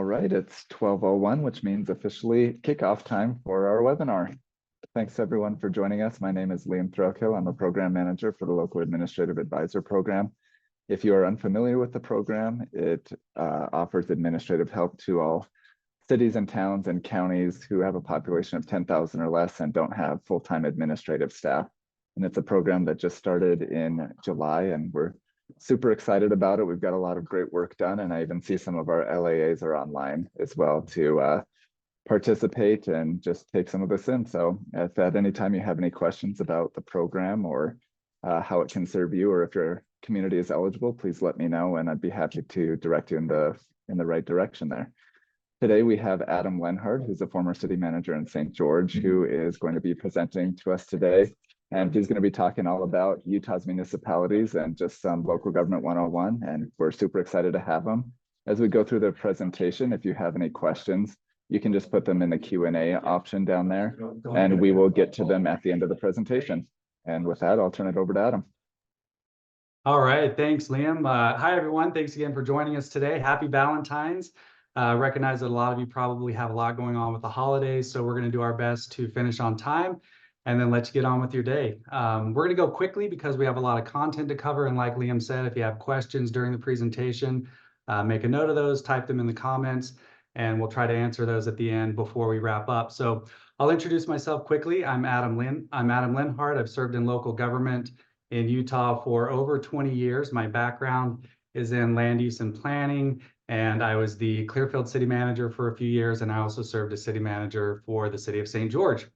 right, it's 12:01, which means officially kickoff time for our webinar. Thanks everyone for joining us. My name is Liam Threlkill. I'm a program manager for the Local Administrative Advisor Program. If you are unfamiliar with the program, it offers administrative help to all cities and towns and counties who have a population of 10,000 or less and don't have full-time administrative staff. And it's a program that just started in July, and we're super excited about it. We've got a lot of great work done, and I even see some of our LAAs are online as well to participate and just take some of this in. So if at any time you have any questions about the program or how it can serve you, or if your community is eligible, please let me know, and I'd be happy to direct you in the right direction there. Today we have Adam Lenhard, who's a former city manager in St. George, who is going to be presenting to us today. And he's going to be talking all about Utah's municipalities and just some local government 101. And we're super excited to have him. As we go through the presentation, if you have any questions, you can just put them in the Q&A option down there, and we will get to them at the end of the presentation. And with that, I'll turn it over to Adam. All right, thanks, Liam. Hi, everyone. Thanks again for joining us today. Happy Valentine's. Recognize that a lot of you probably have a lot going on with the holidays, so we're going to do our best to finish on time and then let you get on with your day. We're going to go quickly because we have a lot of content to cover. And like Liam said, if you have questions during the presentation, make a note of those, type them in the comments, and we'll try to answer those at the end before we wrap up. So I'll introduce myself quickly. I'm Adam Lenhard. I've served in local government in Utah for over 20 years. My background is in land use and planning, and I was the Clearfield city manager for a few years, and I also served as city manager for the city of St. George.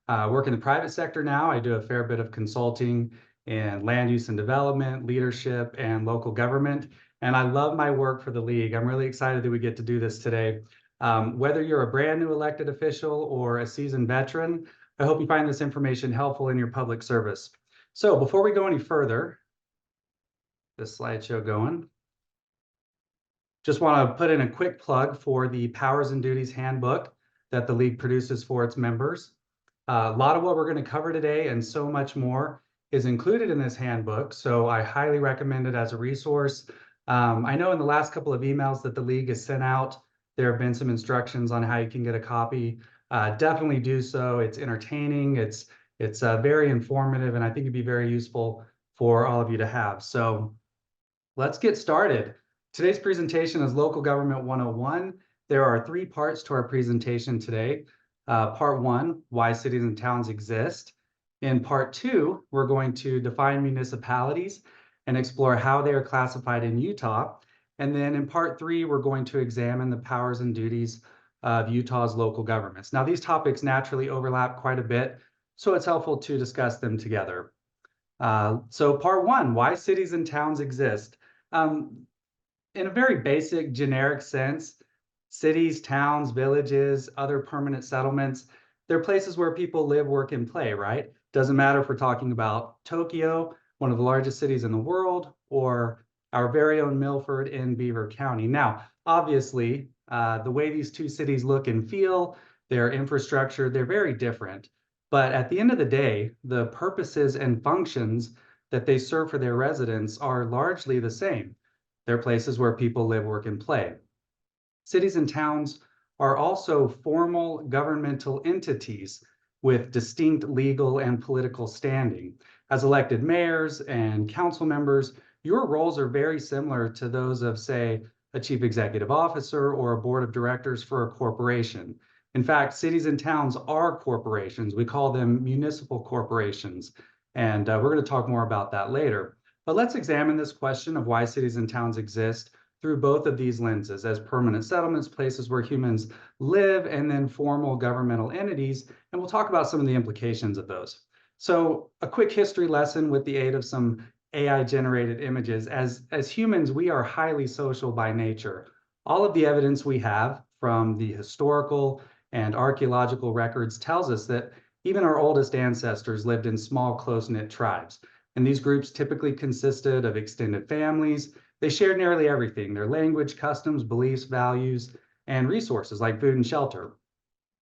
Work in the private sector now. I do a fair bit of consulting in land use and development, leadership, and local government. And I love my work for the league. I'm really excited that we get to do this today. Whether you're a brand new elected official or a seasoned veteran, I hope you find this information helpful in your public service. So before we go any further, this slideshow going. Just want to put in a quick plug for the Powers and Duties Handbook that the league produces for its members. A lot of what we're going to cover today and so much more is included in this handbook, so I highly recommend it as a resource. I know in the last couple of emails that the league has sent out, there have been some instructions on how you can get a copy. Definitely do so. It's entertaining, it's very informative, and I think it'd be very useful for all of you to have. So let's get started. Today's presentation is Local Government 101. There are 3 parts to our presentation today. Part 1, why cities and towns exist. In part 2, we're going to define municipalities and explore how they are classified in Utah. And then in part 3, we're going to examine the powers and duties of Utah's local governments. Now, these topics naturally overlap quite a bit, so it's helpful to discuss them together. So part 1, why cities and towns exist. In a very basic, generic sense, cities, towns, villages, other permanent settlements, they're places where people live, work, and play, right? Doesn't matter if we're talking about Tokyo, one of the largest cities in the world, or our very own Milford in Beaver County. Now, obviously, the way these two cities look and feel, their infrastructure, they're very different. But at the end of the day, the purposes and functions that they serve for their residents are largely the same. They're places where people live, work, and play. Cities and towns are also formal governmental entities with distinct legal and political standing. As elected mayors and council members, your roles are very similar to those of, say, a chief executive officer or a board of directors for a corporation. In fact, cities and towns are corporations. We call them municipal corporations, and we're going to talk more about that later. But let's examine this question of why cities and towns exist through both of these lenses, as permanent settlements, places where humans live, and then formal governmental entities, and we'll talk about some of the implications of those. So a quick history lesson with the aid of some AI-generated images. As humans, we are highly social by nature. All of the evidence we have from the historical and archaeological records tells us that even our oldest ancestors lived in small, close-knit tribes. And these groups typically consisted of extended families. They shared nearly everything: their language, customs, beliefs, values, and resources like food and shelter.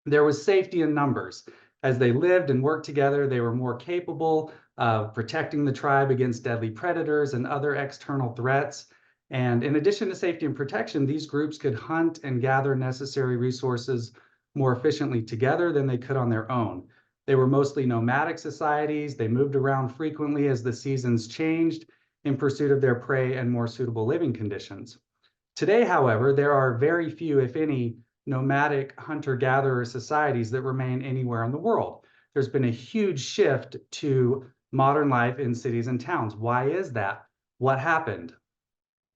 There was safety in numbers. As they lived and worked together, they were more capable of protecting the tribe against deadly predators and other external threats. And in addition to safety and protection, these groups could hunt and gather necessary resources more efficiently together than they could on their own. They were mostly nomadic societies. They moved around frequently as the seasons changed in pursuit of their prey and more suitable living conditions. Today, however, there are very few, if any, nomadic hunter-gatherer societies that remain anywhere in the world. There's been a huge shift to modern life in cities and towns. Why is that? What happened?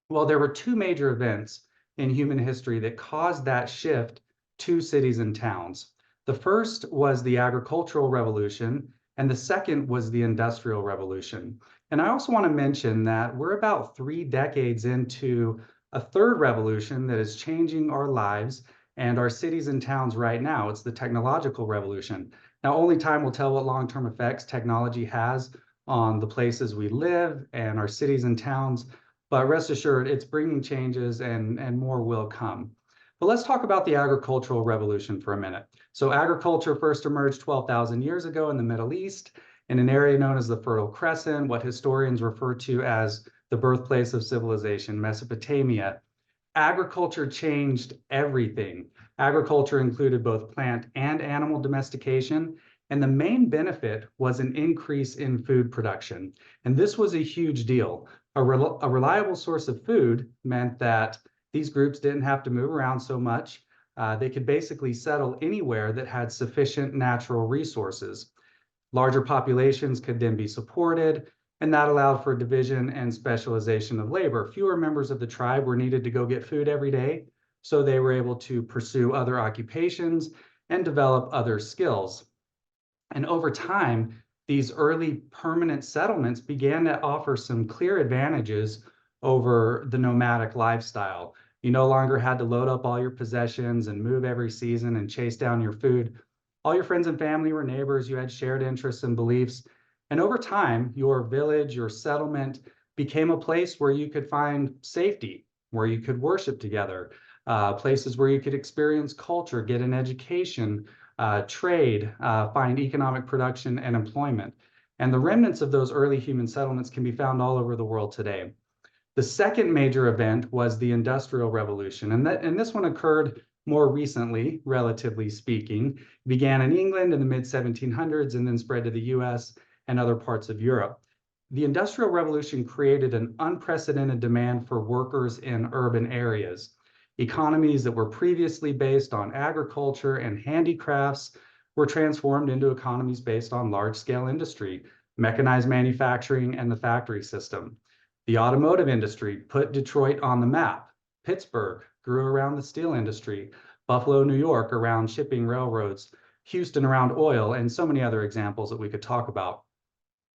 Well, there were two major events in human history that caused that shift to cities and towns. The first was the agricultural revolution, and the second was the industrial revolution. And I also want to mention that we're about 3 decades into a third revolution that is changing our lives and our cities and towns right now. It's the technological revolution. Now, only time will tell what long-term effects technology has on the places we live and our cities and towns, but rest assured, it's bringing changes and more will come. But let's talk about the agricultural revolution for a minute. So agriculture first emerged 12,000 years ago in the Middle East in an area known as the Fertile Crescent, what historians refer to as the birthplace of civilization, Mesopotamia. Agriculture changed everything. Agriculture included both plant and animal domestication, and the main benefit was an increase in food production. And this was a huge deal. A reliable source of food meant that these groups didn't have to move around so much. They could basically settle anywhere that had sufficient natural resources. Larger populations could then be supported, and that allowed for division and specialization of labor. Fewer members of the tribe were needed to go get food every day, so they were able to pursue other occupations and develop other skills. And over time, these early permanent settlements began to offer some clear advantages over the nomadic lifestyle. You no longer had to load up all your possessions and move every season and chase down your food. All your friends and family were neighbors. You had shared interests and beliefs. And over time, your village, your settlement became a place where you could find safety, where you could worship together, places where you could experience culture, get an education, trade, find economic production and employment. And the remnants of those early human settlements can be found all over the world today. The second major event was the Industrial Revolution, and this one occurred more recently, relatively speaking. It began in England in the mid-1700s and then spread to the US and other parts of Europe. The Industrial Revolution created an unprecedented demand for workers in urban areas. Economies that were previously based on agriculture and handicrafts were transformed into economies based on large-scale industry, mechanized manufacturing, and the factory system. The automotive industry put Detroit on the map. Pittsburgh grew around the steel industry. Buffalo, New York around shipping railroads. Houston around oil, and so many other examples that we could talk about.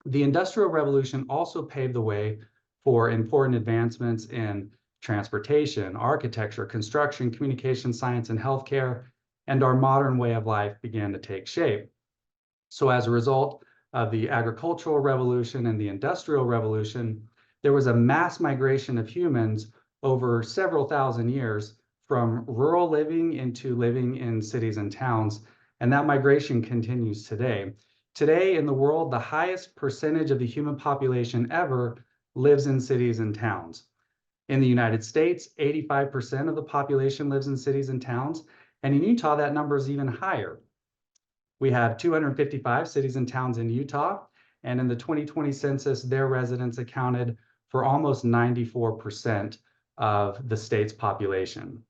The Industrial Revolution also paved the way for important advancements in transportation, architecture, construction, communication, science, and healthcare, and our modern way of life began to take shape. So as a result of the agricultural revolution and the industrial revolution, there was a mass migration of humans over several thousand years from rural living into living in cities and towns, and that migration continues today. Today in the world, the highest percentage of the human population ever lives in cities and towns. In the United States, 85% of the population lives in cities and towns, and in Utah, that number is even higher. We have 255 cities and towns in Utah, and in the 2020 census, their residents accounted for almost 94% of the state's population.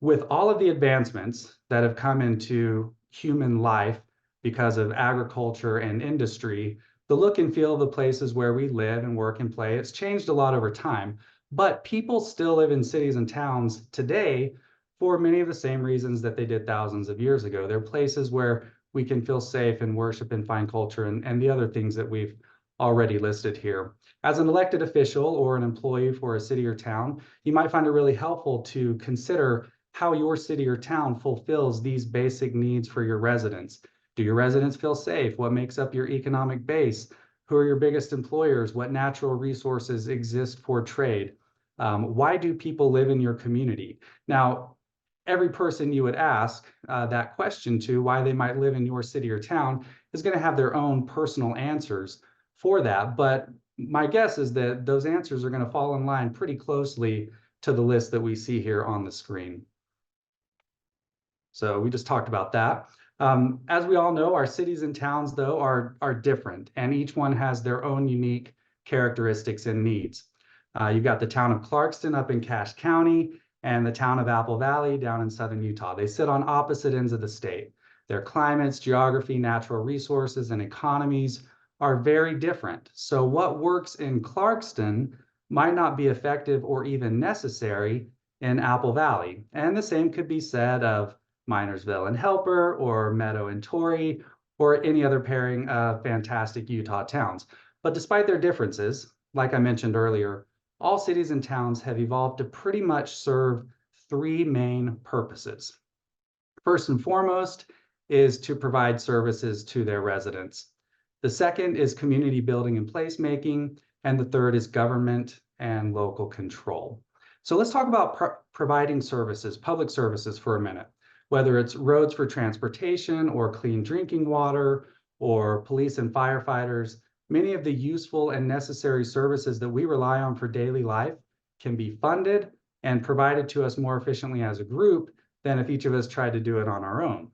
With all of the advancements that have come into human life because of agriculture and industry, the look and feel of the places where we live and work and play, it's changed a lot over time. But people still live in cities and towns today for many of the same reasons that they did thousands of years ago. They're places where we can feel safe and worship and find culture and the other things that we've already listed here. As an elected official or an employee for a city or town, you might find it really helpful to consider how your city or town fulfills these basic needs for your residents. Do your residents feel safe? What makes up your economic base? Who are your biggest employers? What natural resources exist for trade? Why do people live in your community? Now, every person you would ask that question to, why they might live in your city or town, is going to have their own personal answers for that. But my guess is that those answers are going to fall in line pretty closely to the list that we see here on the screen. So we just talked about that. As we all know, our cities and towns, though, are different, and each one has their own unique characteristics and needs. You've got the town of Clarkston up in Cache County and the town of Apple Valley down in southern Utah. They sit on opposite ends of the state. Their climates, geography, natural resources, and economies are very different. So what works in Clarkston might not be effective or even necessary in Apple Valley. And the same could be said of Minersville and Helper, or Meadow and Torrey, or any other pairing of fantastic Utah towns. But despite their differences, like I mentioned earlier, all cities and towns have evolved to pretty much serve three main purposes. First and foremost is to provide services to their residents. The second is community building and placemaking, and the third is government and local control. So let's talk about providing services, public services, for a minute. Whether it's roads for transportation or clean drinking water or police and firefighters, many of the useful and necessary services that we rely on for daily life can be funded and provided to us more efficiently as a group than if each of us tried to do it on our own.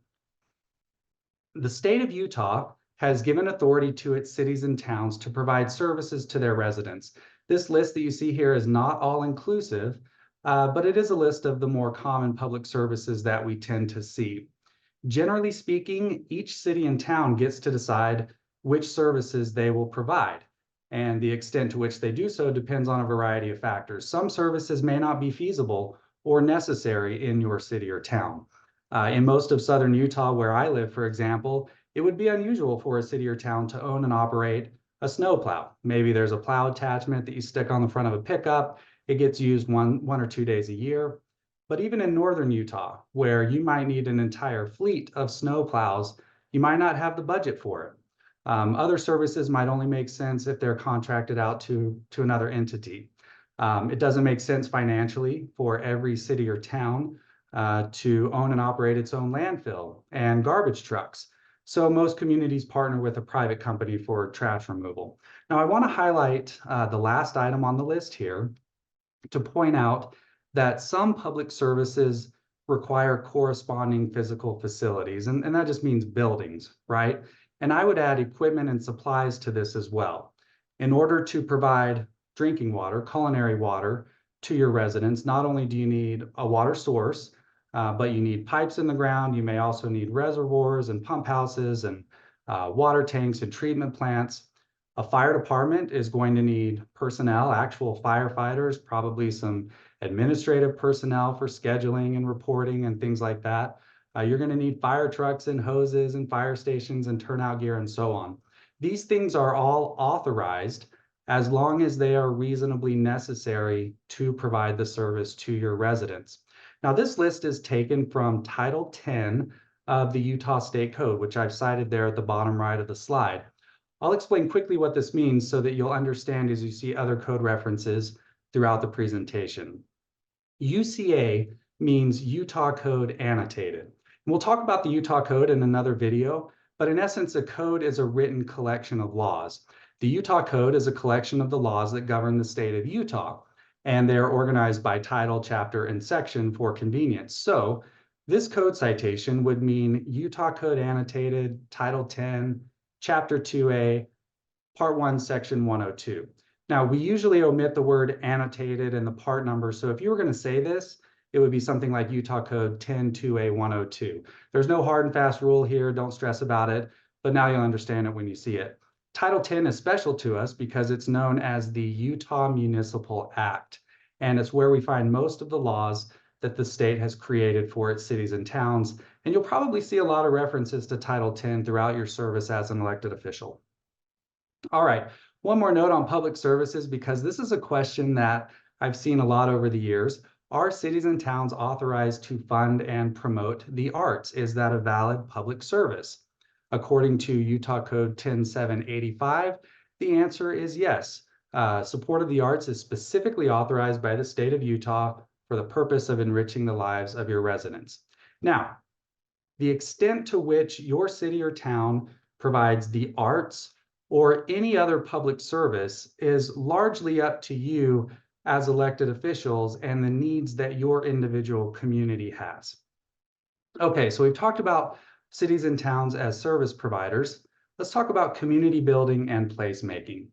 The state of Utah has given authority to its cities and towns to provide services to their residents. This list that you see here is not all inclusive, but it is a list of the more common public services that we tend to see. Generally speaking, each city and town gets to decide which services they will provide, and the extent to which they do so depends on a variety of factors. Some services may not be feasible or necessary in your city or town. In most of southern Utah, where I live, for example, it would be unusual for a city or town to own and operate a snowplow. Maybe there's a plow attachment that you stick on the front of a pickup. It gets used one or 2 days a year. But even in northern Utah, where you might need an entire fleet of snow plows, you might not have the budget for it. Other services might only make sense if they're contracted out to another entity. It doesn't make sense financially for every city or town to own and operate its own landfill and garbage trucks. So most communities partner with a private company for trash removal. Now, I want to highlight the last item on the list here to point out that some public services require corresponding physical facilities, and that just means buildings, right? And I would add equipment and supplies to this as well. In order to provide drinking water, culinary water, to your residents, not only do you need a water source, but you need pipes in the ground. You may also need reservoirs and pump houses and water tanks and treatment plants. A fire department is going to need personnel, actual firefighters, probably some administrative personnel for scheduling and reporting and things like that. You're going to need fire trucks and hoses and fire stations and turnout gear and so on. These things are all authorized as long as they are reasonably necessary to provide the service to your residents. Now, this list is taken from Title 10 of the Utah State Code, which I've cited there at the bottom right of the slide. I'll explain quickly what this means so that you'll understand as you see other code references throughout the presentation. UCA means Utah Code Annotated. And we'll talk about the Utah Code in another video, but in essence, a code is a written collection of laws. The Utah Code is a collection of the laws that govern the state of Utah, and they are organized by title, chapter, and section for convenience. So this code citation would mean Utah Code Annotated, Title 10, Chapter 2A, Part 1, Section 102. Now, we usually omit the word annotated and the part number. So if you were going to say this, it would be something like Utah Code 10-2A 102. There's no hard and fast rule here. Don't stress about it. But now you'll understand it when you see it. Title 10 is special to us because it's known as the Utah Municipal Act. And it's where we find most of the laws that the state has created for its cities and towns. And you'll probably see a lot of references to Title 10 throughout your service as an elected official. All right, one more note on public services, because this is a question that I've seen a lot over the years. Are cities and towns authorized to fund and promote the arts? Is that a valid public service? According to Utah Code 10785, the answer is yes. Support of the arts is specifically authorized by the state of Utah for the purpose of enriching the lives of your residents. Now, the extent to which your city or town provides the arts or any other public service is largely up to you as elected officials and the needs that your individual community has. Okay, so we've talked about cities and towns as service providers. Let's talk about community building and placemaking.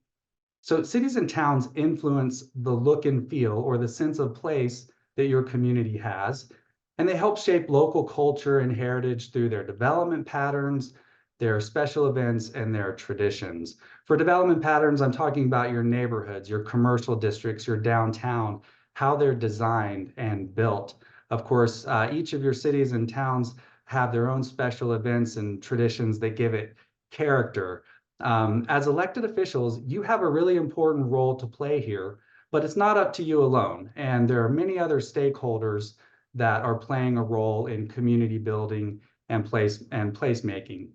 So cities and towns influence the look and feel or the sense of place that your community has, and they help shape local culture and heritage through their development patterns, their special events, and their traditions. For development patterns, I'm talking about your neighborhoods, your commercial districts, your downtown, how they're designed and built. Of course, each of your cities and towns have their own special events and traditions that give it character. As elected officials, you have a really important role to play here, but it's not up to you alone. And there are many other stakeholders that are playing a role in community building and placemaking.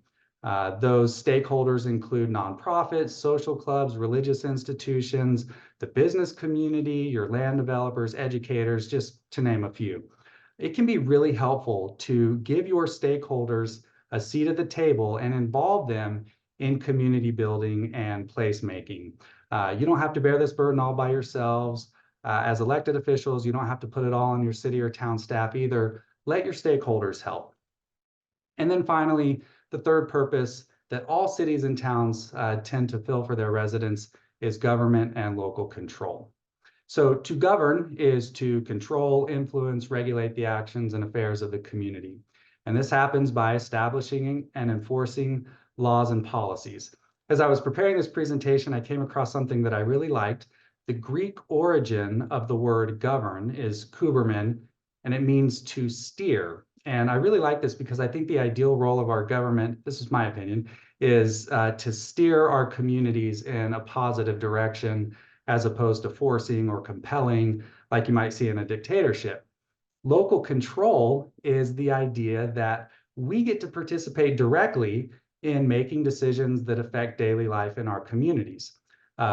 Those stakeholders include nonprofits, social clubs, religious institutions, the business community, your land developers, educators, just to name a few. It can be really helpful to give your stakeholders a seat at the table and involve them in community building and placemaking. You don't have to bear this burden all by yourselves. As elected officials, you don't have to put it all on your city or town staff either. Let your stakeholders help. And then finally, the third purpose that all cities and towns tend to fill for their residents is government and local control. So to govern is to control, influence, regulate the actions and affairs of the community. And this happens by establishing and enforcing laws and policies. As I was preparing this presentation, I came across something that I really liked. The Greek origin of the word govern is kubermen, and it means to steer. And I really like this because I think the ideal role of our government, this is my opinion, is to steer our communities in a positive direction as opposed to forcing or compelling like you might see in a dictatorship. Local control is the idea that we get to participate directly in making decisions that affect daily life in our communities.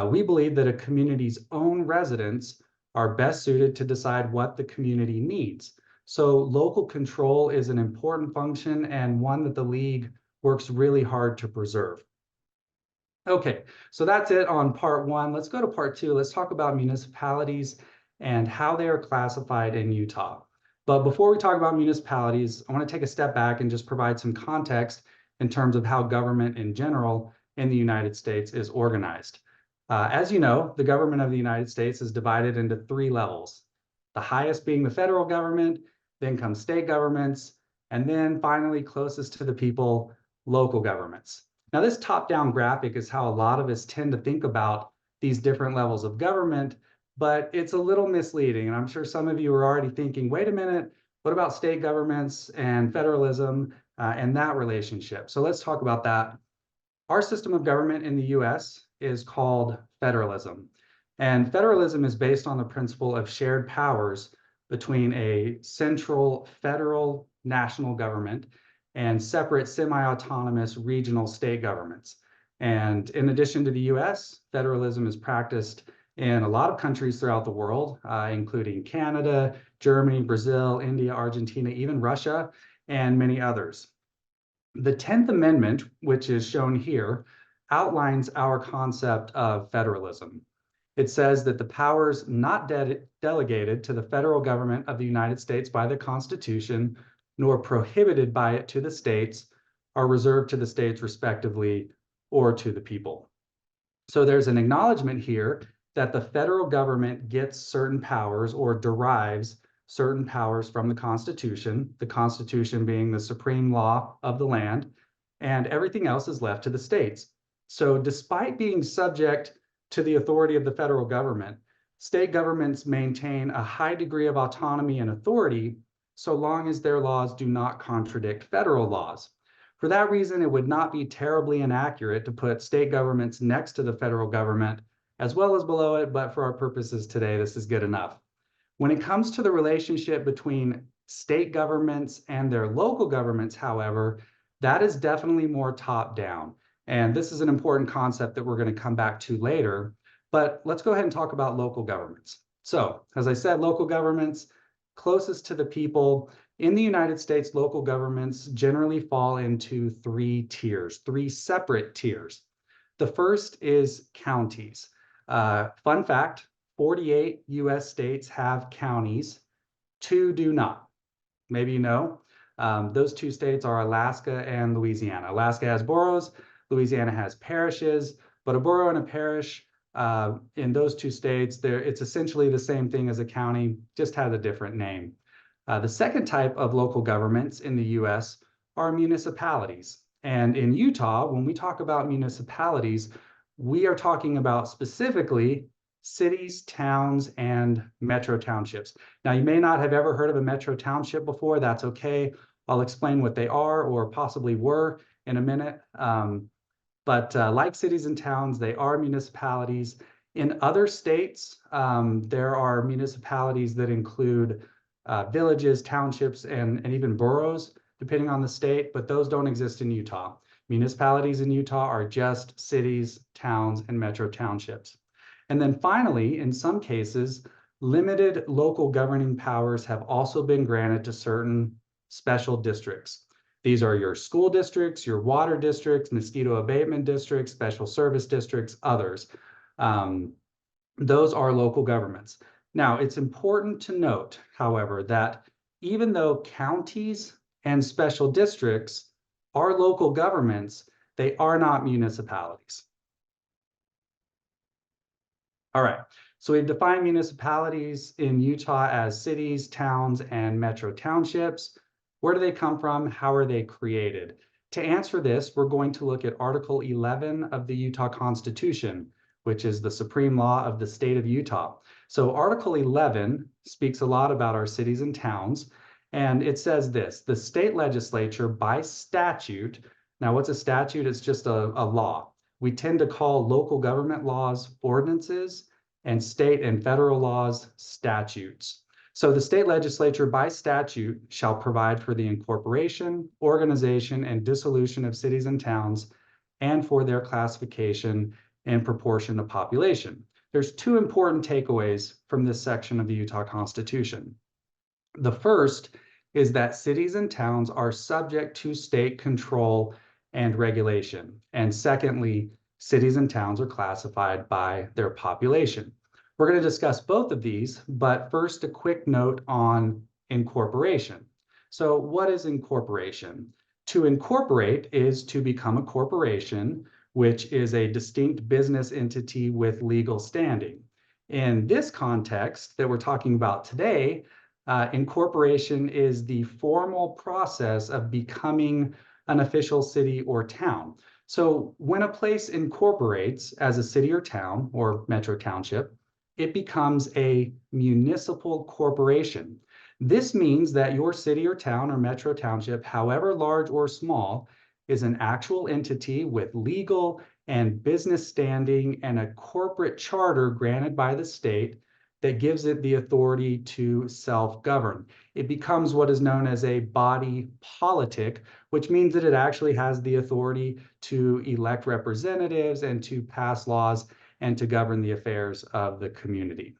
We believe that a community's own residents are best suited to decide what the community needs. So local control is an important function and one that the League works really hard to preserve. Okay, so that's it on part one. Let's go to part two. Let's talk about municipalities and how they are classified in Utah. But before we talk about municipalities, I want to take a step back and just provide some context in terms of how government in general in the United States is organized. As you know, the government of the United States is divided into three levels. The highest being the federal government, then come state governments, and then finally closest to the people, local governments. Now, this top-down graphic is how a lot of us tend to think about these different levels of government, but it's a little misleading. And I'm sure some of you are already thinking, wait a minute, what about state governments and federalism and that relationship? So let's talk about that. Our system of government in the US is called federalism. And federalism is based on the principle of shared powers between a central federal national government and separate semi-autonomous regional state governments. And in addition to the US, federalism is practiced in a lot of countries throughout the world, including Canada, Germany, Brazil, India, Argentina, even Russia, and many others. The 10th Amendment, which is shown here, outlines our concept of federalism. It says that the powers not delegated to the federal government of the United States by the Constitution nor prohibited by it to the states are reserved to the states respectively or to the people. So there's an acknowledgement here that the federal government gets certain powers or derives certain powers from the Constitution being the supreme law of the land, and everything else is left to the states. So despite being subject to the authority of the federal government, state governments maintain a high degree of autonomy and authority so long as their laws do not contradict federal laws. For that reason, it would not be terribly inaccurate to put state governments next to the federal government as well as below it, but for our purposes today, this is good enough. When it comes to the relationship between state governments and their local governments, however, that is definitely more top-down. And this is an important concept that we're going to come back to later, but let's go ahead and talk about local governments. So, as I said, local governments closest to the people. In the United States, local governments generally fall into three tiers, three separate tiers. The first is counties. Fun fact, 48 US states have counties, 2 do not. Maybe you know. Those 2 states are Alaska and Louisiana. Alaska has boroughs, Louisiana has parishes, but a borough and a parish in those 2 states, it's essentially the same thing as a county, just has a different name. The second type of local governments in the US are municipalities. And in Utah, when we talk about municipalities, we are talking about specifically cities, towns, and metro townships. Now, you may not have ever heard of a metro township before. That's okay. I'll explain what they are or possibly were in a minute. But like cities and towns, they are municipalities. In other states, there are municipalities that include villages, townships, and even boroughs, depending on the state, but those don't exist in Utah. Municipalities in Utah are just cities, towns, and metro townships. And then finally, in some cases, limited local governing powers have also been granted to certain special districts. These are your school districts, your water districts, mosquito abatement districts, special service districts, others. Those are local governments. Now, it's important to note, however, that even though counties and special districts are local governments, they are not municipalities. All right, so we've defined municipalities in Utah as cities, towns, and metro townships. Where do they come from? How are they created? To answer this, we're going to look at Article 11 of the Utah Constitution, which is the supreme law of the state of Utah. So Article 11 speaks a lot about our cities and towns, and it says this: the state legislature by statute, now what's a statute? It's just a law. We tend to call local government laws ordinances and state and federal laws statutes. So the state legislature by statute shall provide for the incorporation, organization, and dissolution of cities and towns, and for their classification in proportion to population. There's 2 important takeaways from this section of the Utah Constitution. The first is that cities and towns are subject to state control and regulation. And secondly, cities and towns are classified by their population. We're going to discuss both of these, but first a quick note on incorporation. So what is incorporation? To incorporate is to become a corporation, which is a distinct business entity with legal standing. In this context that we're talking about today, incorporation is the formal process of becoming an official city or town. So when a place incorporates as a city or town or metro township, it becomes a municipal corporation. This means that your city or town or metro township, however large or small, is an actual entity with legal and business standing and a corporate charter granted by the state that gives it the authority to self-govern. It becomes what is known as a body politic, which means that it actually has the authority to elect representatives and to pass laws and to govern the affairs of the community.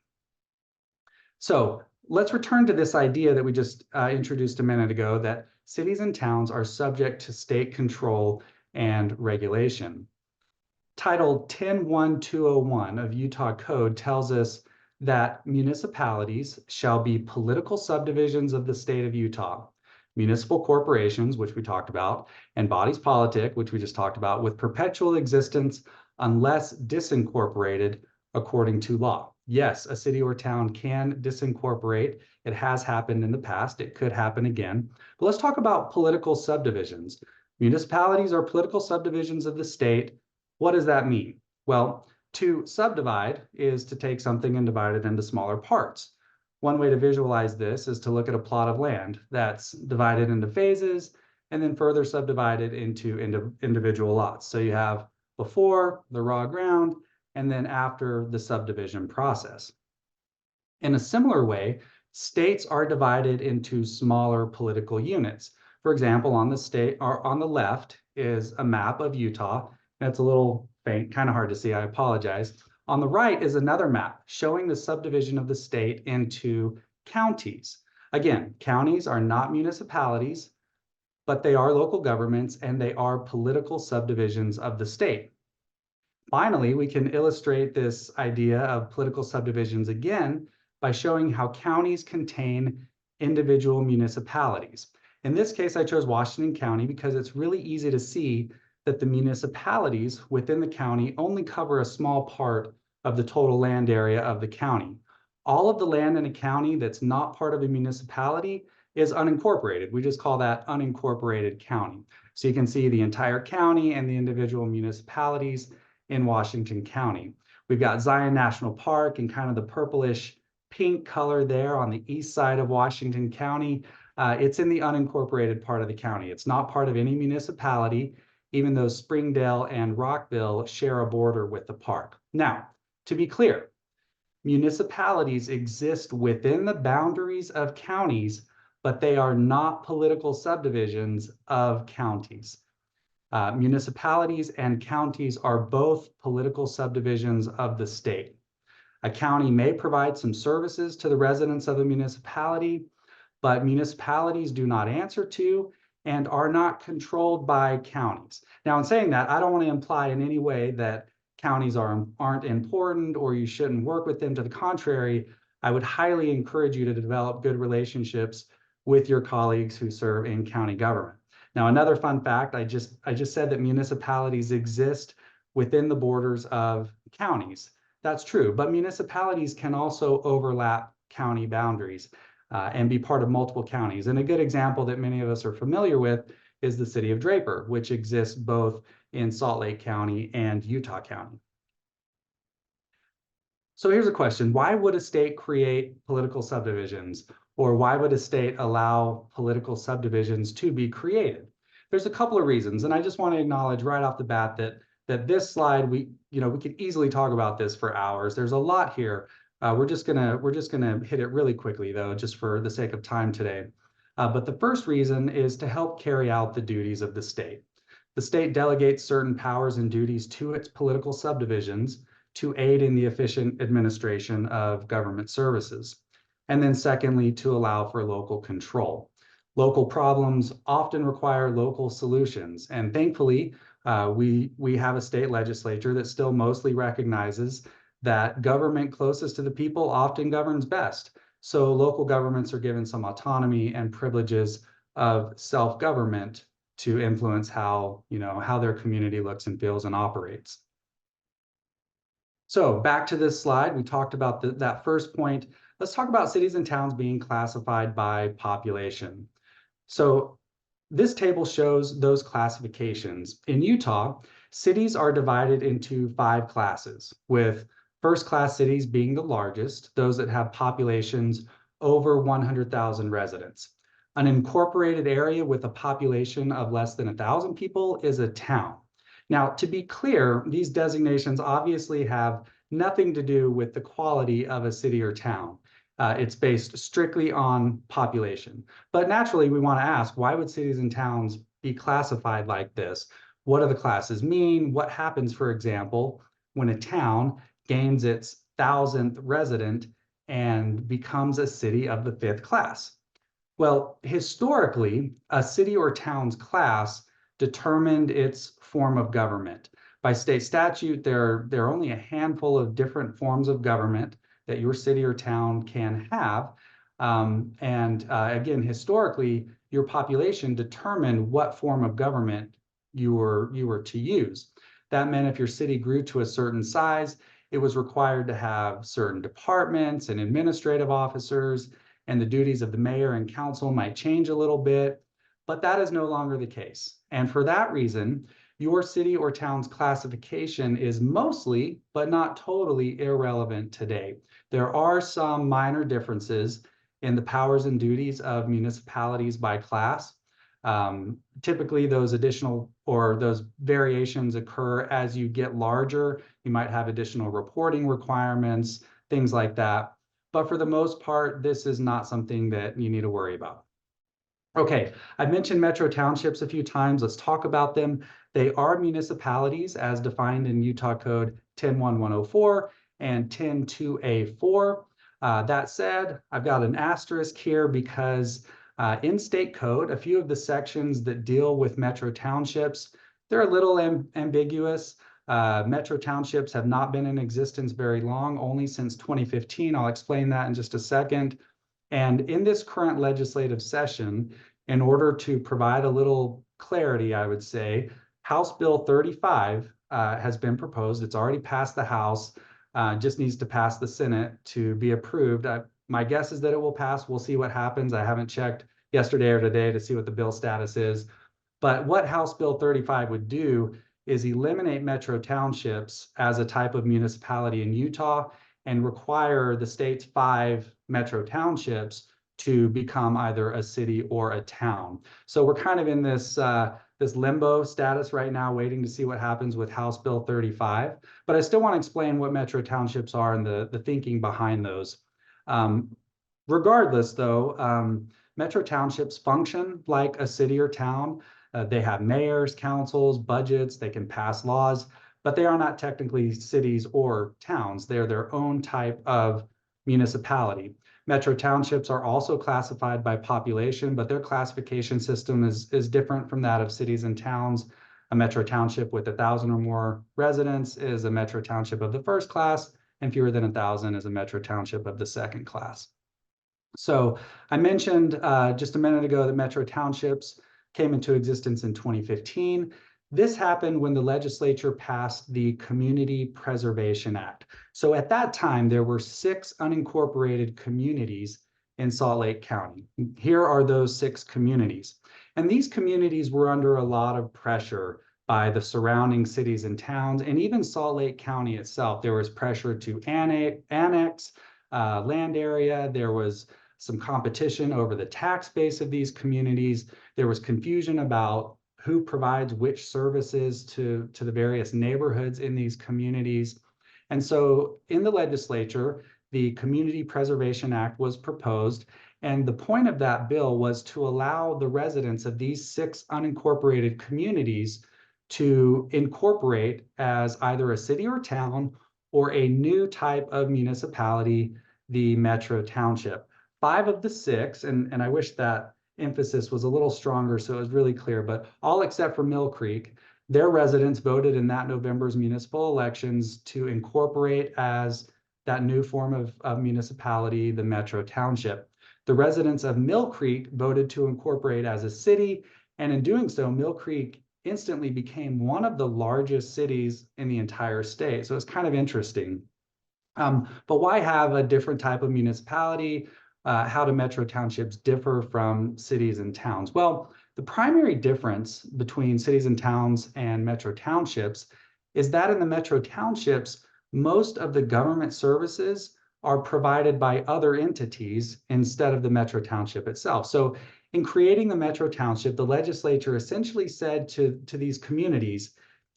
So let's return to this idea that we just introduced a minute ago, that cities and towns are subject to state control and regulation. Title 10.1.201 of Utah Code tells us that municipalities shall be political subdivisions of the state of Utah, municipal corporations, which we talked about, and bodies politic, which we just talked about, with perpetual existence unless disincorporated according to law. Yes, a city or town can disincorporate. It has happened in the past. It could happen again. But let's talk about political subdivisions. Municipalities are political subdivisions of the state. What does that mean? Well, to subdivide is to take something and divide it into smaller parts. One way to visualize this is to look at a plot of land that's divided into phases and then further subdivided into individual lots. So you have before the raw ground and then after the subdivision process. In a similar way, states are divided into smaller political units. For example, on the left is a map of Utah. That's a little faint, kind of hard to see, I apologize. On the right is another map showing the subdivision of the state into counties. Again, counties are not municipalities, but they are local governments and they are political subdivisions of the state. Finally, we can illustrate this idea of political subdivisions again by showing how counties contain individual municipalities. In this case, I chose Washington County because it's really easy to see that the municipalities within the county only cover a small part of the total land area of the county. All of the land in a county that's not part of a municipality is unincorporated. We just call that unincorporated county. So you can see the entire county and the individual municipalities in Washington County. We've got Zion National Park and kind of the purplish pink color there on the east side of Washington County. It's in the unincorporated part of the county. It's not part of any municipality, even though Springdale and Rockville share a border with the park. Now, to be clear, municipalities exist within the boundaries of counties, but they are not political subdivisions of counties. Municipalities and counties are both political subdivisions of the state. A county may provide some services to the residents of a municipality, but municipalities do not answer to and are not controlled by counties. Now, in saying that, I don't want to imply in any way that counties aren't important or you shouldn't work with them. To the contrary, I would highly encourage you to develop good relationships with your colleagues who serve in county government. Now, another fun fact, I just said that municipalities exist within the borders of counties. That's true, but municipalities can also overlap county boundaries and be part of multiple counties. And a good example that many of us are familiar with is the city of Draper, which exists both in Salt Lake County and Utah County. So here's a question: why would a state create political subdivisions? Or why would a state allow political subdivisions to be created? There's a couple of reasons, and I just want to acknowledge right off the bat that this slide, we could easily talk about this for hours. There's a lot here. We're just gonna hit it really quickly though, just for the sake of time today. But the first reason is to help carry out the duties of the state. The state delegates certain powers and duties to its political subdivisions to aid in the efficient administration of government services. And then secondly, to allow for local control. Local problems often require local solutions. And thankfully, we have a state legislature that still mostly recognizes that government closest to the people often governs best. So local governments are given some autonomy and privileges of self-government to influence how their community looks and feels and operates. So back to this slide, we talked about that first point. Let's talk about cities and towns being classified by population. So this table shows those classifications. In Utah, cities are divided into 5 classes, with first-class cities being the largest, those that have populations over 100,000 residents. An incorporated area with a population of less than 1,000 people is a town. Now, to be clear, these designations obviously have nothing to do with the quality of a city or town. It's based strictly on population. But naturally, we want to ask, why would cities and towns be classified like this? What do the classes mean? What happens, for example, when a town gains its 1,000th resident and becomes a city of the 5th class? Well, historically, a city or town's class determined its form of government. By state statute, there are only a handful of different forms of government that your city or town can have. Again, historically, your population determined what form of government you were to use. That meant if your city grew to a certain size, it was required to have certain departments and administrative officers, and the duties of the mayor and council might change a little bit, but that is no longer the case. And for that reason, your city or town's classification is mostly, but not totally, irrelevant today. There are some minor differences in the powers and duties of municipalities by class. Typically, those additional or those variations occur as you get larger. You might have additional reporting requirements, things like that. But for the most part, this is not something that you need to worry about. Okay, I've mentioned metro townships a few times. Let's talk about them. They are municipalities as defined in Utah Code 10.1.104 and 10.2A4. That said, I've got an asterisk here because in state code, a few of the sections that deal with metro townships, they're a little ambiguous. Metro townships have not been in existence very long, only since 2015. I'll explain that in just a second. And in this current legislative session, in order to provide a little clarity, I would say, House Bill 35 has been proposed. It's already passed the House, just needs to pass the Senate to be approved. My guess is that it will pass. We'll see what happens. I haven't checked yesterday or today to see what the bill status is. But what House Bill 35 would do is eliminate metro townships as a type of municipality in Utah and require the state's 5 metro townships to become either a city or a town. So we're kind of in this this limbo status right now, waiting to see what happens with House Bill 35. But I still want to explain what metro townships are and the thinking behind those. Regardless, though, metro townships function like a city or town. They have mayors, councils, budgets, they can pass laws, but they are not technically cities or towns. They're their own type of municipality. Metro townships are also classified by population, but their classification system is different from that of cities and towns. A metro township with 1,000 or more residents is a metro township of the first class, and fewer than 1,000 is a metro township of the second class. So I mentioned just a minute ago that metro townships came into existence in 2015. This happened when the legislature passed the Community Preservation Act. So at that time, there were 6 unincorporated communities in Salt Lake County. Here are those 6 communities. And these communities were under a lot of pressure by the surrounding cities and towns, and even Salt Lake County itself. There was pressure to annex land area. There was some competition over the tax base of these communities. There was confusion about who provides which services to the various neighborhoods in these communities. And so in the legislature, the Community Preservation Act was proposed. And the point of that bill was to allow the residents of these 6 unincorporated communities to incorporate as either a city or town or a new type of municipality, the metro township. 5 of the 6, and I wish that emphasis was a little stronger so it was really clear, but all except for Mill Creek, their residents voted in that November's municipal elections to incorporate as that new form of municipality, the metro township. The residents of Mill Creek voted to incorporate as a city, and in doing so, Mill Creek instantly became one of the largest cities in the entire state. So it's kind of interesting. But why have a different type of municipality? How do metro townships differ from cities and towns? Well, the primary difference between cities and towns and metro townships is that in the metro townships, most of the government services are provided by other entities instead of the metro township itself. So in creating the metro township, the legislature essentially said to these communities,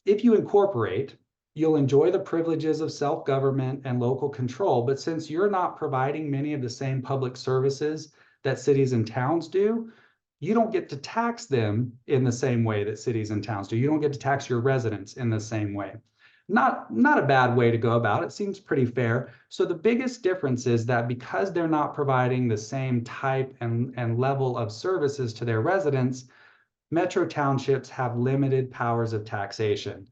if you incorporate, you'll enjoy the privileges of self-government and local control, but since you're not providing many of the same public services that cities and towns do, you don't get to tax them in the same way that cities and towns do. You don't get to tax your residents in the same way. Not a bad way to go about it. Seems pretty fair. So the biggest difference is that because they're not providing the same type and level of services to their residents, metro townships have limited powers of taxation.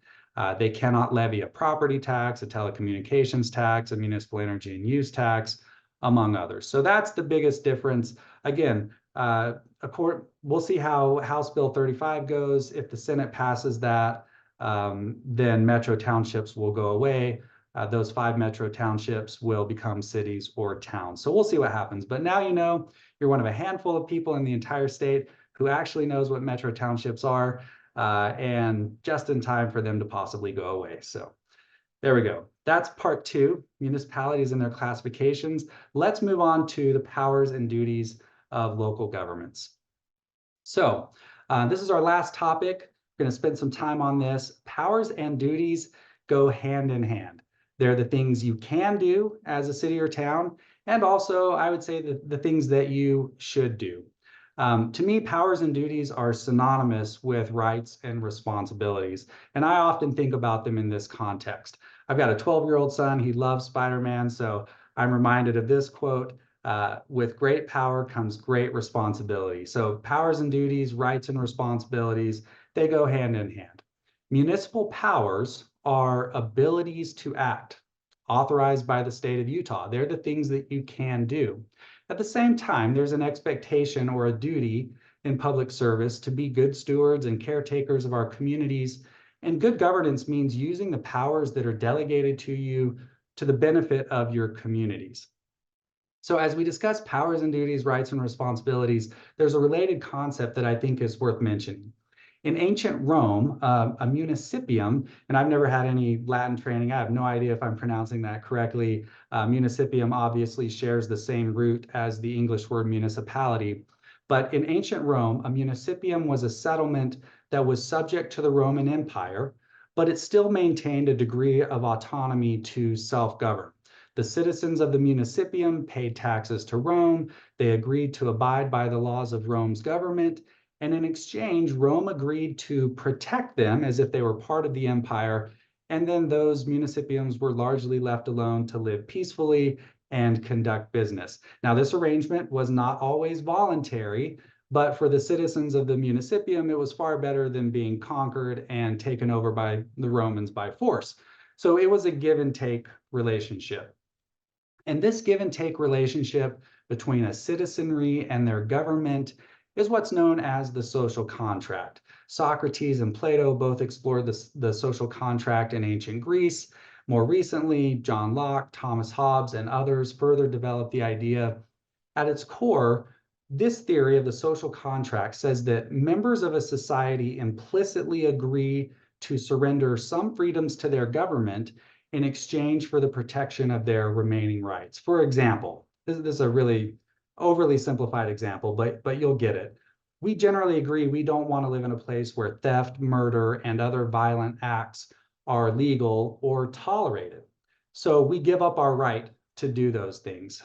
They cannot levy a property tax, a telecommunications tax, a municipal energy and use tax, among others. So that's the biggest difference. Again, we'll see how House Bill 35 goes. If the Senate passes that, then metro townships will go away. Those 5 metro townships will become cities or towns. So we'll see what happens. But now you know you're one of a handful of people in the entire state who actually knows what metro townships are. And just in time for them to possibly go away. So there we go. That's part 2, municipalities and their classifications. Let's move on to the powers and duties of local governments. So this is our last topic. We're going to spend some time on this. Powers and duties go hand in hand. They're the things you can do as a city or town, and also I would say the things that you should do. To me, powers and duties are synonymous with rights and responsibilities, and I often think about them in this context. I've got a 12-year-old son. He loves Spider-Man, so I'm reminded of this quote, with great power comes great responsibility. So powers and duties, rights and responsibilities, they go hand in hand. Municipal powers are abilities to act authorized by the state of Utah. They're the things that you can do. At the same time, there's an expectation or a duty in public service to be good stewards and caretakers of our communities. And good governance means using the powers that are delegated to you to the benefit of your communities. So as we discuss powers and duties, rights and responsibilities, there's a related concept that I think is worth mentioning. In ancient Rome, a municipium, and I've never had any Latin training, I have no idea if I'm pronouncing that correctly. Municipium obviously shares the same root as the English word municipality. But in ancient Rome, a municipium was a settlement that was subject to the Roman Empire, but it still maintained a degree of autonomy to self-govern. The citizens of the municipium paid taxes to Rome. They agreed to abide by the laws of Rome's government. And in exchange, Rome agreed to protect them as if they were part of the empire. And then those municipiums were largely left alone to live peacefully and conduct business. Now, this arrangement was not always voluntary, but for the citizens of the municipium, it was far better than being conquered and taken over by the Romans by force. So it was a give and take relationship. And this give and take relationship between a citizenry and their government is what's known as the social contract. Socrates and Plato both explored the social contract in ancient Greece. More recently, John Locke, Thomas Hobbes, and others further developed the idea. At its core, this theory of the social contract says that members of a society implicitly agree to surrender some freedoms to their government in exchange for the protection of their remaining rights. For example, this is a really overly simplified example, but you'll get it. We generally agree we don't want to live in a place where theft, murder, and other violent acts are legal or tolerated. So we give up our right to do those things.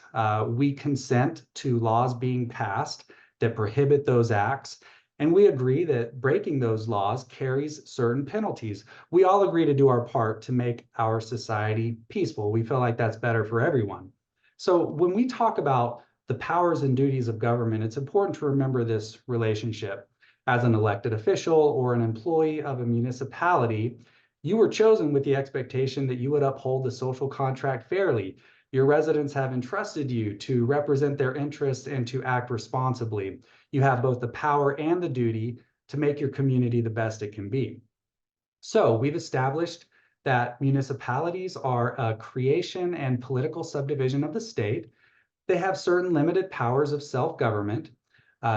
We consent to laws being passed that prohibit those acts. And we agree that breaking those laws carries certain penalties. We all agree to do our part to make our society peaceful. We feel like that's better for everyone. So when we talk about the powers and duties of government, it's important to remember this relationship. As an elected official or an employee of a municipality, you were chosen with the expectation that you would uphold the social contract fairly. Your residents have entrusted you to represent their interests and to act responsibly. You have both the power and the duty to make your community the best it can be. So we've established that municipalities are a creation and political subdivision of the state. They have certain limited powers of self-government.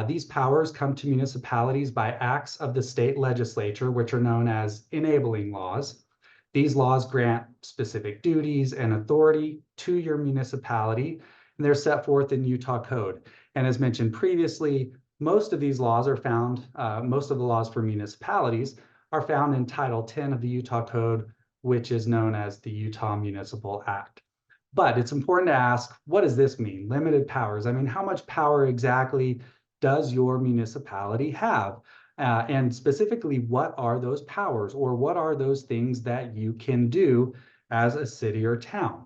These powers come to municipalities by acts of the state legislature, which are known as enabling laws. These laws grant specific duties and authority to your municipality, and they're set forth in Utah Code. And as mentioned previously, most of these laws are found, most of the laws for municipalities are found in Title 10 of the Utah Code, which is known as the Utah Municipal Act. But it's important to ask, what does this mean? Limited powers. I mean, how much power exactly does your municipality have? And specifically, what are those powers, or what are those things that you can do as a city or town?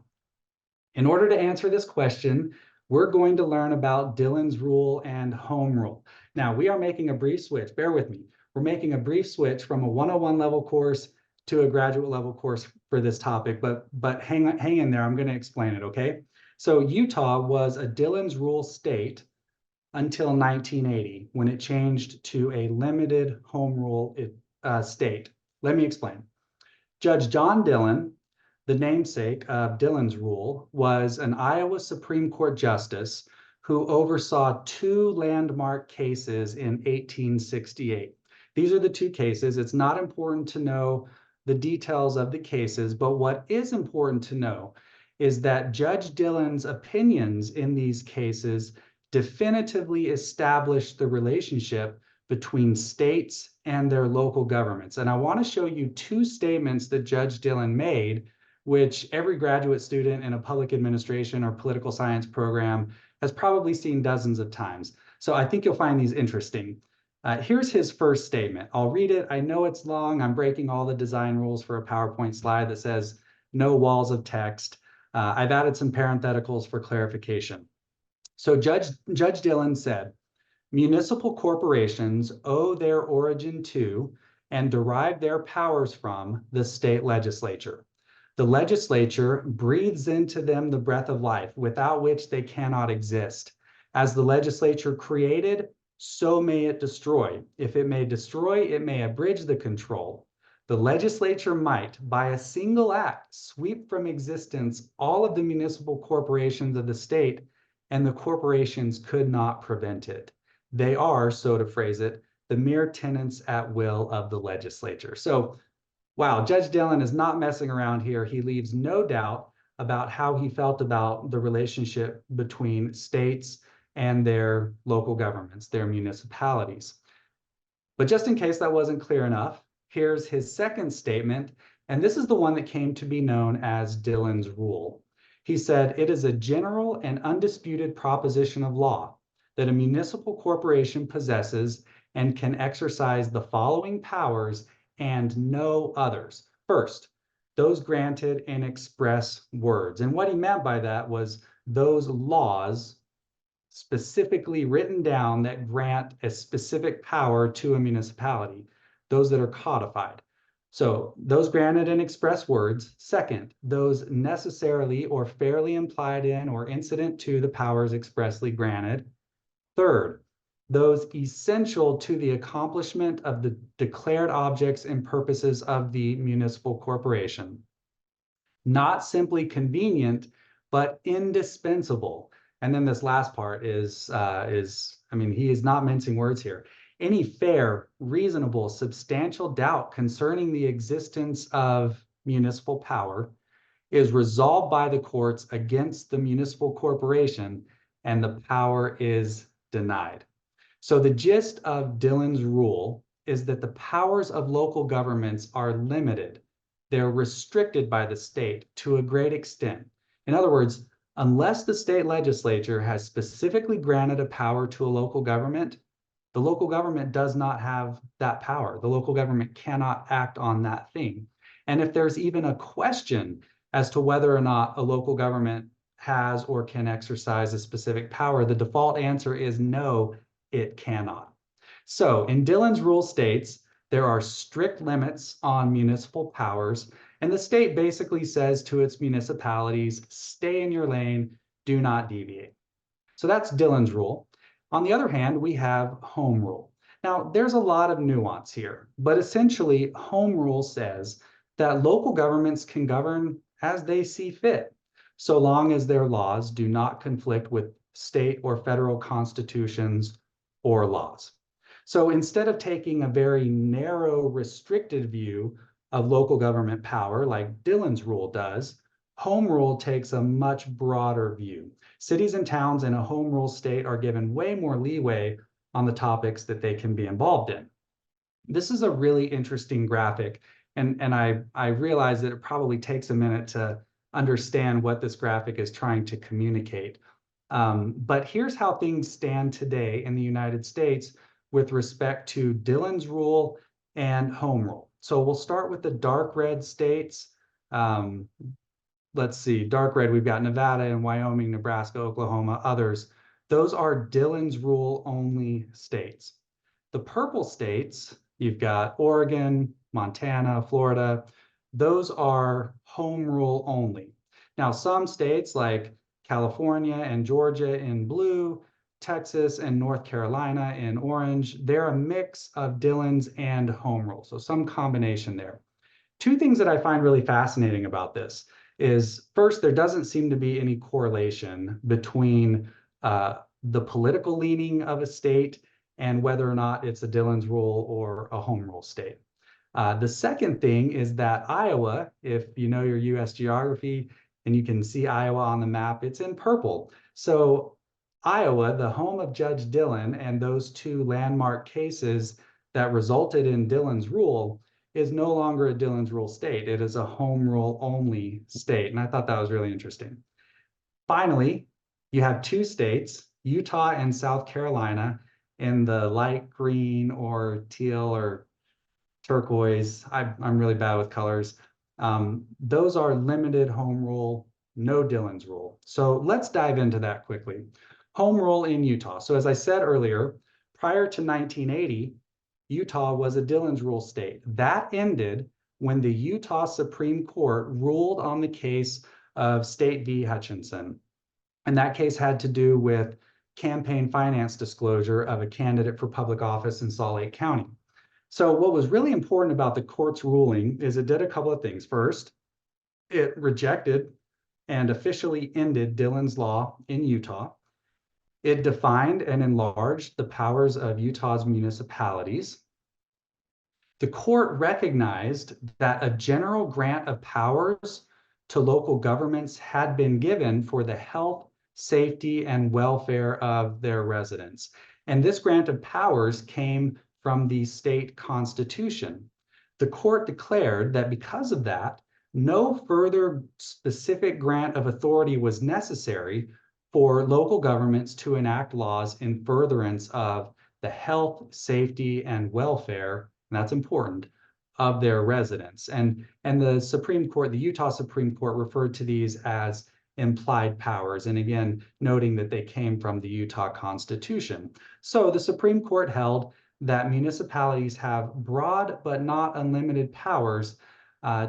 In order to answer this question, we're going to learn about Dillon's rule and home rule. Now, we are making a brief switch. Bear with me. We're making a brief switch from a 101 level course to a graduate level course for this topic, but hang in there. I'm going to explain it, okay? So Utah was a Dillon's rule state until 1980, when it changed to a limited home rule state. Let me explain. Judge John Dillon, the namesake of Dillon's rule, was an Iowa Supreme Court justice who oversaw two landmark cases in 1868. These are the two cases. It's not important to know the details of the cases, but what is important to know is that Judge Dillon's opinions in these cases definitively established the relationship between states and their local governments. And I want to show you two statements that Judge Dillon made, which every graduate student in a public administration or political science program has probably seen dozens of times. So I think you'll find these interesting. Here's his first statement. I'll read it. I know it's long. I'm breaking all the design rules for a PowerPoint slide that says no walls of text. I've added some parentheticals for clarification. So Judge Dillon said, municipal corporations owe their origin to and derive their powers from the state legislature. The legislature breathes into them the breath of life, without which they cannot exist. As the legislature created, so may it destroy. If it may destroy, it may abridge the control. The legislature might, by a single act, sweep from existence all of the municipal corporations of the state, and the corporations could not prevent it. They are, so to phrase it, the mere tenants at will of the legislature. So, wow, Judge Dillon is not messing around here. He leaves no doubt about how he felt about the relationship between states and their local governments, their municipalities. But just in case that wasn't clear enough, here's his second statement, and this is the one that came to be known as Dillon's Rule. He said, "It is a general and undisputed proposition of law that a municipal corporation possesses and can exercise the following powers and no others. First, those granted in express words." And what he meant by that was those laws specifically written down that grant a specific power to a municipality, those that are codified. So those granted in express words. Second, those necessarily or fairly implied in or incident to the powers expressly granted. Third, those essential to the accomplishment of the declared objects and purposes of the municipal corporation. Not simply convenient, but indispensable. And then this last part is, I mean, he is not mincing words here. Any fair, reasonable, substantial doubt concerning the existence of municipal power is resolved by the courts against the municipal corporation, and the power is denied. So the gist of Dillon's Rule is that the powers of local governments are limited. They're restricted by the state to a great extent. In other words, unless the state legislature has specifically granted a power to a local government, the local government does not have that power. The local government cannot act on that thing. And if there's even a question as to whether or not a local government has or can exercise a specific power, the default answer is no, it cannot. So in Dillon's Rule states, there are strict limits on municipal powers, and the state basically says to its municipalities, stay in your lane, do not deviate. So that's Dillon's Rule. On the other hand, we have Home Rule. Now, there's a lot of nuance here, but essentially, Home Rule says that local governments can govern as they see fit, so long as their laws do not conflict with state or federal constitutions or laws. So instead of taking a very narrow, restricted view of local government power like Dillon's Rule does, Home Rule takes a much broader view. Cities and towns in a Home Rule state are given way more leeway on the topics that they can be involved in. This is a really interesting graphic, and I realize that it probably takes a minute to understand what this graphic is trying to communicate. But here's how things stand today in the United States with respect to Dillon's Rule and Home Rule. So we'll start with the dark red states. Let's see, dark red, we've got Nevada and Wyoming, Nebraska, Oklahoma, others. Those are Dillon's Rule only states. The purple states, you've got Oregon, Montana, Florida. Those are Home Rule only. Now, some states like California and Georgia in blue, Texas and North Carolina in orange, they're a mix of Dillon's and Home Rule, so some combination there. Two things that I find really fascinating about this is, first, there doesn't seem to be any correlation between the political leaning of a state and whether or not it's a Dillon's Rule or a Home Rule state. The second thing is that Iowa, if you know your US geography and you can see Iowa on the map, it's in purple. So Iowa, the home of Judge Dillon, and those two landmark cases that resulted in Dillon's Rule, is no longer a Dillon's Rule state. It is a Home Rule only state. And I thought that was really interesting. Finally, you have two states, Utah and South Carolina, in the light green or teal or turquoise. I'm really bad with colors. Those are limited Home Rule, no Dillon's Rule. So let's dive into that quickly. Home Rule in Utah. So as I said earlier, prior to 1980, Utah was a Dillon's Rule state. That ended when the Utah Supreme Court ruled on the case of State v. Hutchinson. And that case had to do with campaign finance disclosure of a candidate for public office in Salt Lake County. So what was really important about the court's ruling is it did a couple of things. First, it rejected and officially ended Dillon's law in Utah. It defined and enlarged the powers of Utah's municipalities. The court recognized that a general grant of powers to local governments had been given for the health, safety, and welfare of their residents. And this grant of powers came from the state constitution. The court declared that because of that, no further specific grant of authority was necessary for local governments to enact laws in furtherance of the health, safety, and welfare, and that's important, of their residents. And the Supreme Court, the Utah Supreme Court, referred to these as implied powers, and again, noting that they came from the Utah Constitution. So the Supreme Court held that municipalities have broad but not unlimited powers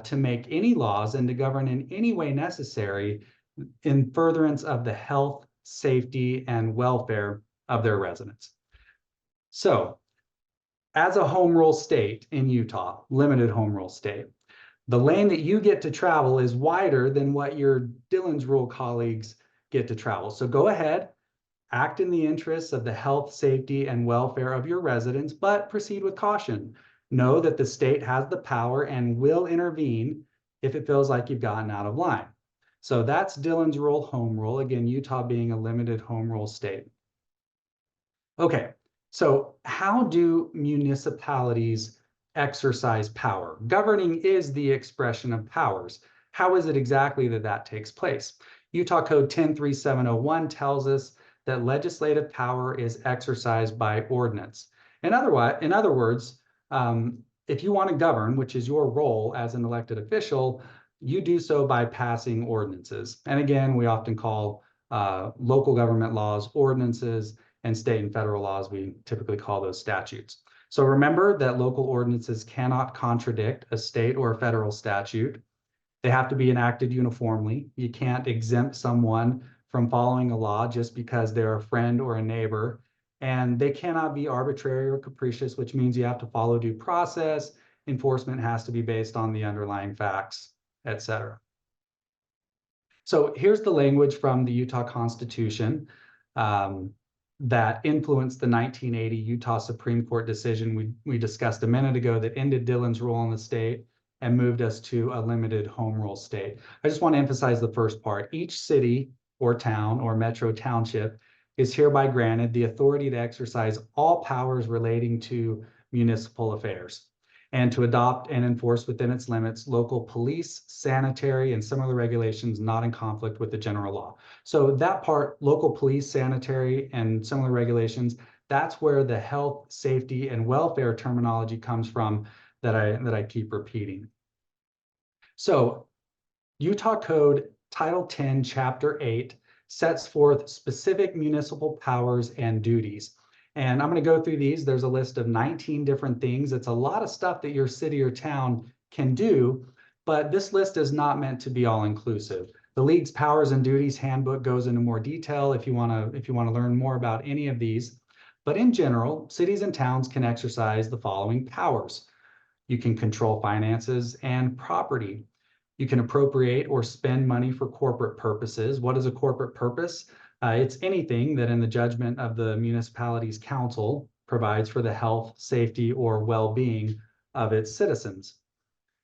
to make any laws and to govern in any way necessary in furtherance of the health, safety, and welfare of their residents. So, as a home rule state in Utah, limited home rule state, the lane that you get to travel is wider than what your Dillon's Rule colleagues get to travel. So go ahead, act in the interests of the health, safety, and welfare of your residents, but proceed with caution. Know that the state has the power and will intervene if it feels like you've gotten out of line. So that's Dillon's Rule, home rule. Again, Utah being a limited home rule state. Okay, so how do municipalities exercise power? Governing is the expression of powers. How is it exactly that that takes place? Utah Code 103701 tells us that legislative power is exercised by ordinance. In other words, if you want to govern, which is your role as an elected official, you do so by passing ordinances. And again, we often call local government laws ordinances, and state and federal laws, we typically call those statutes. So remember that local ordinances cannot contradict a state or a federal statute. They have to be enacted uniformly. You can't exempt someone from following a law just because they're a friend or a neighbor. And they cannot be arbitrary or capricious, which means you have to follow due process. Enforcement has to be based on the underlying facts, etc. So here's the language from the Utah Constitution that influenced the 1980 Utah Supreme Court decision we discussed a minute ago that ended Dillon's Rule in the state and moved us to a limited home rule state. I just want to emphasize the first part. Each city or town or metro township is hereby granted the authority to exercise all powers relating to municipal affairs and to adopt and enforce within its limits local police, sanitary, and similar regulations not in conflict with the general law. So that part, local police, sanitary, and similar regulations, that's where the health, safety, and welfare terminology comes from that I keep repeating. So Utah Code Title 10, Chapter 8 sets forth specific municipal powers and duties. And I'm going to go through these. There's a list of 19 different things. It's a lot of stuff that your city or town can do, but this list is not meant to be all inclusive. The League's Powers and Duties Handbook goes into more detail if you want to learn more about any of these. But in general, cities and towns can exercise the following powers. You can control finances and property. You can appropriate or spend money for corporate purposes. What is a corporate purpose? It's anything that in the judgment of the municipality's council provides for the health, safety, or well-being of its citizens.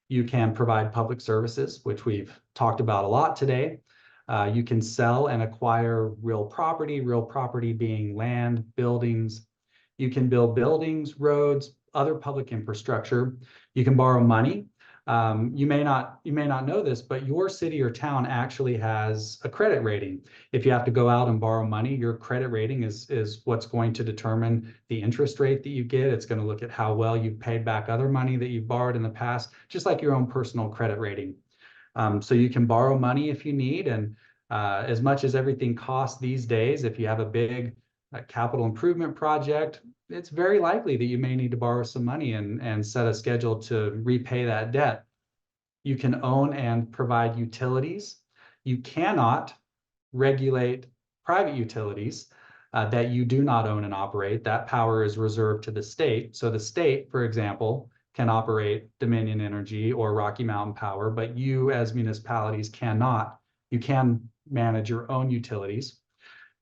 You can provide public services, which we've talked about a lot today. You can sell and acquire real property being land, buildings. You can build buildings, roads, other public infrastructure. You can borrow money. You may not know this, but your city or town actually has a credit rating. If you have to go out and borrow money, your credit rating is what's going to determine the interest rate that you get. It's going to look at how well you've paid back other money that you've borrowed in the past, just like your own personal credit rating. So you can borrow money if you need, and as much as everything costs these days, if you have a big a capital improvement project, it's very likely that you may need to borrow some money and set a schedule to repay that debt. You can own and provide utilities. You cannot regulate private utilities that you do not own and operate. That power is reserved to the state. So the state, for example, can operate Dominion Energy or Rocky Mountain Power, but you as municipalities cannot. You can manage your own utilities.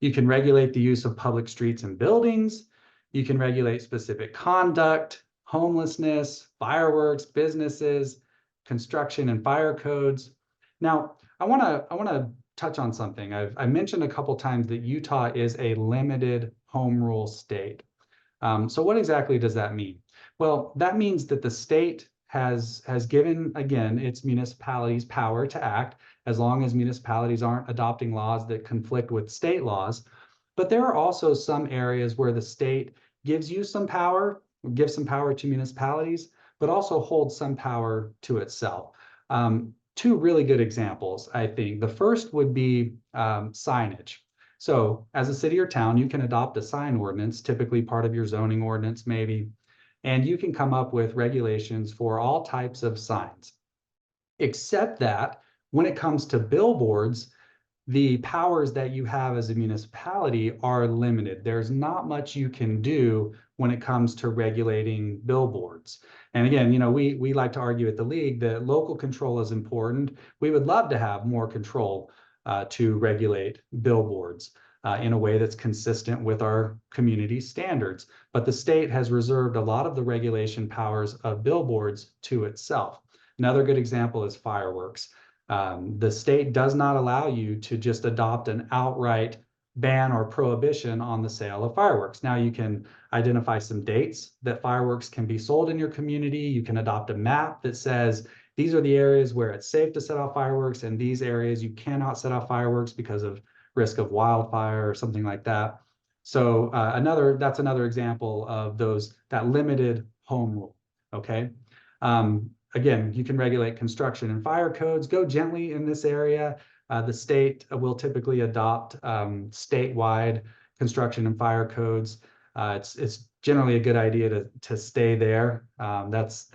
You can regulate the use of public streets and buildings. You can regulate specific conduct, homelessness, fireworks, businesses, construction and fire codes. Now, I want to touch on something. I mentioned a couple times that Utah is a limited home rule state. So what exactly does that mean? Well, that means that the state has given, again, its municipalities power to act as long as municipalities aren't adopting laws that conflict with state laws. But there are also some areas where the state gives you some power, gives some power to municipalities, but also holds some power to itself. Two really good examples, I think. The first would be signage. So as a city or town, you can adopt a sign ordinance, typically part of your zoning ordinance maybe, and you can come up with regulations for all types of signs. Except that when it comes to billboards, the powers that you have as a municipality are limited. There's not much you can do when it comes to regulating billboards. And again, we like to argue at the league that local control is important. We would love to have more control to regulate billboards in a way that's consistent with our community standards. But the state has reserved a lot of the regulation powers of billboards to itself. Another good example is fireworks. The state does not allow you to just adopt an outright ban or prohibition on the sale of fireworks. Now you can identify some dates that fireworks can be sold in your community. You can adopt a map that says these are the areas where it's safe to set off fireworks, and these areas you cannot set off fireworks because of risk of wildfire or something like that. So that's another example of that limited home rule. Okay. Again, you can regulate construction and fire codes. Go gently in this area. The state will typically adopt statewide construction and fire codes. It's generally a good idea to stay there. That's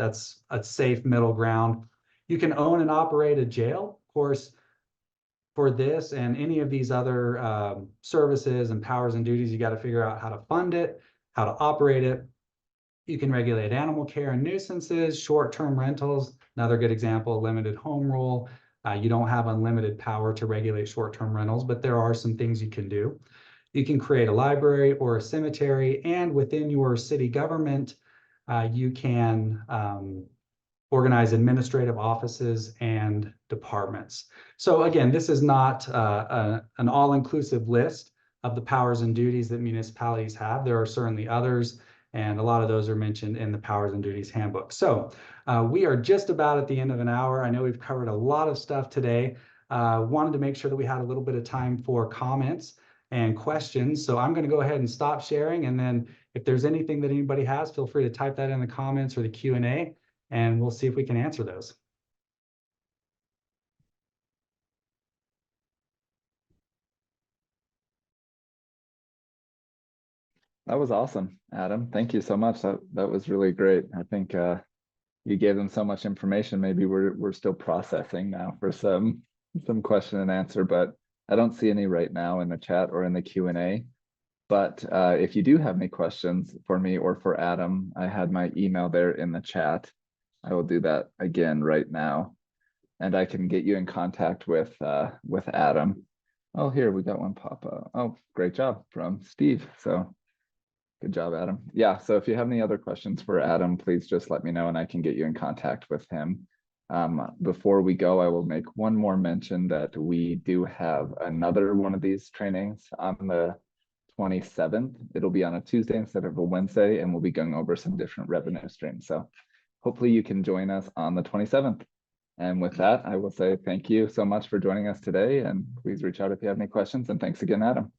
a safe middle ground. You can own and operate a jail. Of course, for this and any of these other services and powers and duties, you got to figure out how to fund it, how to operate it. You can regulate animal care and nuisances, short-term rentals, another good example, limited home rule. You don't have unlimited power to regulate short-term rentals, but there are some things you can do. You can create a library or a cemetery, and within your city government, you can organize administrative offices and departments. So again, this is not an all-inclusive list of the powers and duties that municipalities have. There are certainly others, and a lot of those are mentioned in the Powers and Duties Handbook. So we are just about at the end of an hour. I know we've covered a lot of stuff today. Wanted to make sure that we had a little bit of time for comments and questions. So I'm going to go ahead and stop sharing. And then if there's anything that anybody has, feel free to type that in the comments or the Q&A, and we'll see if we can answer those. That was awesome, Adam. Thank you so much. That was really great. I think you gave them so much information. Maybe we're still processing now for some question and answer, but I don't see any right now in the chat or in the Q&A. But if you do have any questions for me or for Adam, I had my email there in the chat. I will do that again right now, and I can get you in contact with Adam. Oh, here we got one pop up. Oh, great job from Steve. So good job, Adam. Yeah, so if you have any other questions for Adam, please just let me know and I can get you in contact with him. Before we go, I will make one more mention that we do have another one of these trainings on the 27th. It'll be on a Tuesday instead of a Wednesday, and we'll be going over some different revenue streams. So hopefully you can join us on the 27th. And with that, I will say thank you so much for joining us today, and please reach out if you have any questions. And thanks again, Adam.